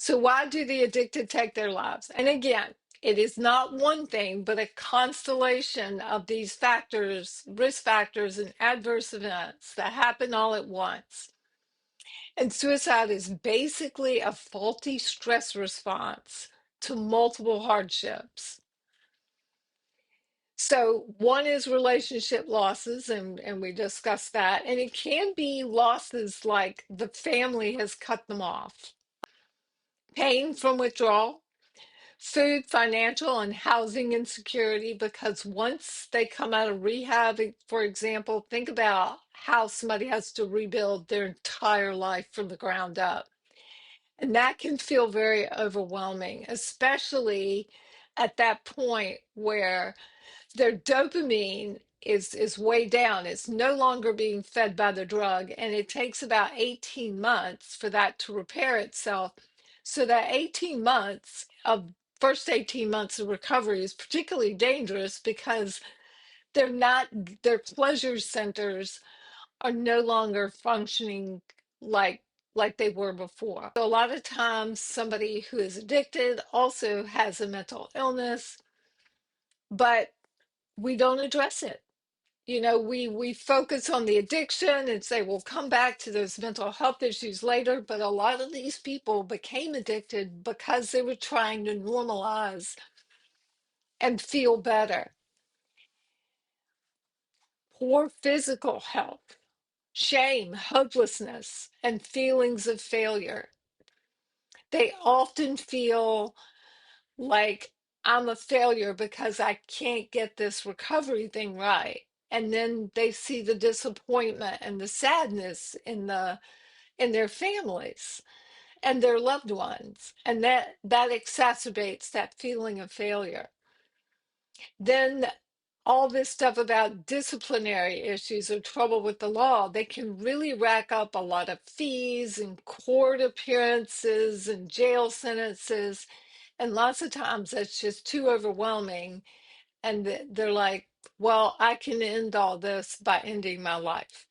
So why do the addicted take their lives? And again, it is not one thing, but a constellation of these factors, risk factors, and adverse events that happen all at once. And suicide is basically a faulty stress response to multiple hardships. So one is relationship losses, and we discussed that. And it can be losses like the family has cut them off. Pain from withdrawal, food, financial, and housing insecurity, because once they come out of rehab, for example, think about how somebody has to rebuild their entire life from the ground up. And that can feel very overwhelming, especially at that point where their dopamine is way down. It's no longer being fed by the drug, and it takes about 18 months for that to repair itself. So that 18 months of first 18 months of recovery is particularly dangerous because they're not their pleasure centers are no longer functioning like they were before. So a lot of times somebody who is addicted also has a mental illness, but we don't address it. We focus on the addiction and say we'll come back to those mental health issues later, but a lot of these people became addicted because they were trying to normalize and feel better. Poor physical health, shame, hopelessness, and feelings of failure. They often feel like I'm a failure because I can't get this recovery thing right. And then they see the disappointment and the sadness in their families and their loved ones. And that exacerbates that feeling of failure. Then all this stuff about disciplinary issues or trouble with the law, they can really rack up a lot of fees and court appearances and jail sentences. And lots of times that's just too overwhelming. And they're like, well, I can end all this by ending my life.